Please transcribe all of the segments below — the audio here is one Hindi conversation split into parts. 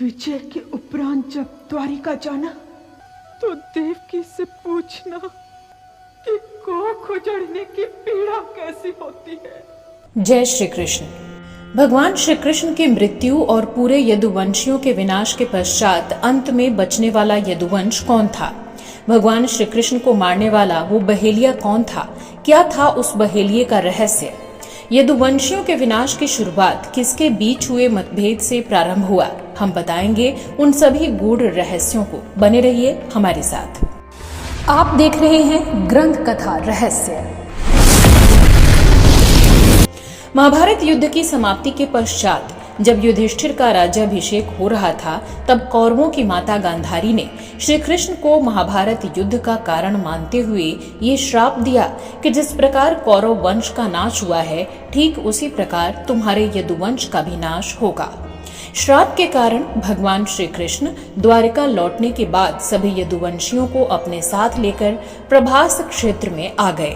विजय के उपरांत जब द्वारिका जाना तो देवकी से पूछना कि कोख उजड़ने की पीड़ा कैसी होती है। जय श्री कृष्ण। भगवान श्री कृष्ण की मृत्यु और पूरे यदुवंशियों के विनाश के पश्चात अंत में बचने वाला यदुवंश कौन था? भगवान श्री कृष्ण को मारने वाला वो बहेलिया कौन था? क्या था उस बहेलिये का रहस्य? यदुवंशियों के विनाश की शुरुआत किसके बीच हुए मतभेद से प्रारंभ हुआ? हम बताएंगे उन सभी गूढ़ रहस्यों को। बने रहिए हमारे साथ। आप देख रहे हैं ग्रंथ कथा रहस्य। महाभारत युद्ध की समाप्ति के पश्चात जब युधिष्ठिर का राज्याभिषेक हो रहा था, तब कौरवों की माता गांधारी ने श्री कृष्ण को महाभारत युद्ध का कारण मानते हुए ये श्राप दिया कि जिस प्रकार कौरव वंश का नाश हुआ है, ठीक उसी प्रकार तुम्हारे यदुवंश का भी नाश होगा। श्राप के कारण भगवान श्री कृष्ण द्वारिका लौटने के बाद सभी यदुवंशियों को अपने साथ लेकर प्रभास क्षेत्र में आ गए।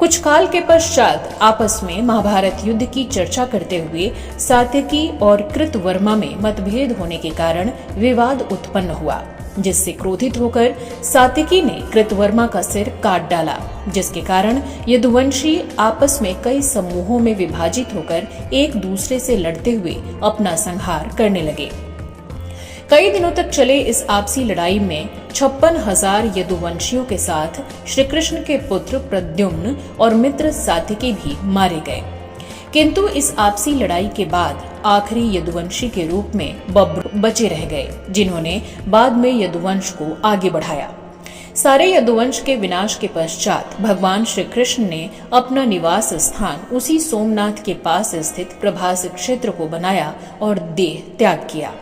कुछ काल के पश्चात आपस में महाभारत युद्ध की चर्चा करते हुए सात्यकी और कृतवर्मा में मतभेद होने के कारण विवाद उत्पन्न हुआ, जिससे क्रोधित होकर सात्यकी ने कृतवर्मा का सिर काट डाला, जिसके कारण यदुवंशी आपस में कई समूहों में विभाजित होकर एक दूसरे से लड़ते हुए अपना संहार करने लगे। कई दिनों तक चले इस आपसी लड़ाई में 56,000 यदुवंशियों के साथ श्री कृष्ण के पुत्र प्रद्युम्न और मित्र सात्यकी भी मारे गए। किंतु इस आपसी लड़ाई के बाद आखिरी यदुवंशी के रूप में बब्र बचे रह गए, जिन्होंने बाद में यदुवंश को आगे बढ़ाया। सारे यदुवंश के विनाश के पश्चात भगवान श्री कृष्ण ने अपना निवास स्थान उसी सोमनाथ के पास स्थित प्रभास क्षेत्र को बनाया और देह त्याग किया।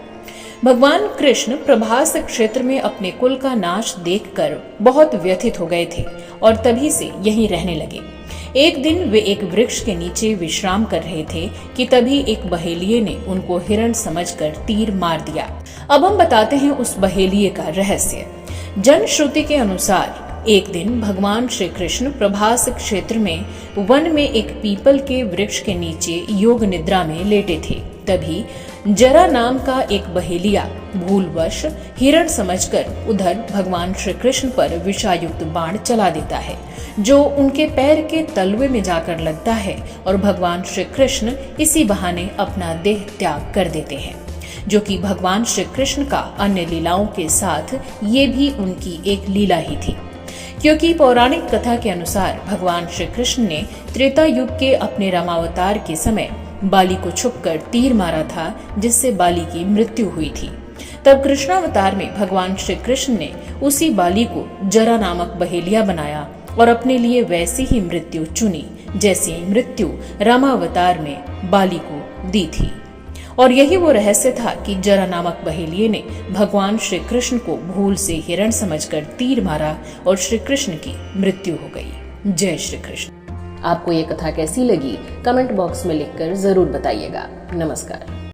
भगवान कृष्ण प्रभास क्षेत्र में अपने कुल का नाश देखकर बहुत व्यथित हो गए थे और तभी से यहीं रहने लगे। एक दिन वे एक वृक्ष के नीचे विश्राम कर रहे थे कि तभी एक बहेलिये ने उनको हिरण समझकर तीर मार दिया। अब हम बताते हैं उस बहेलिये का रहस्य। जनश्रुति के अनुसार एक दिन भगवान श्री कृष्ण प्रभास क्षेत्र में वन में एक पीपल के वृक्ष के नीचे योग निद्रा में लेटे थे। तभी जरा नाम का एक बहेलिया भूलवश हिरण समझकर उधर भगवान श्री कृष्ण पर विषायुक्त बाण चला देता है, जो उनके पैर के तलवे में जाकर लगता है और भगवान श्री कृष्ण इसी बहाने अपना देह त्याग कर देते हैं, जो कि भगवान श्री कृष्ण का अन्य लीलाओं के साथ ये भी उनकी एक लीला ही थी। क्योंकि पौराणिक कथा के अनुसार भगवान श्री कृष्ण ने त्रेता युग के अपने रामावतार के समय बाली को छुपकर तीर मारा था, जिससे बाली की मृत्यु हुई थी। तब कृष्णावतार में भगवान श्री कृष्ण ने उसी बाली को जरा नामक बहेलिया बनाया और अपने लिए वैसी ही मृत्यु चुनी जैसी मृत्यु रामावतार में बाली को दी थी। और यही वो रहस्य था कि जरा नामक बहेलिये ने भगवान श्री कृष्ण को भूल से हिरण समझकर तीर मारा और श्री कृष्ण की मृत्यु हो गई। जय श्री कृष्ण। आपको ये कथा कैसी लगी, कमेंट बॉक्स में लिखकर जरूर बताइएगा। नमस्कार।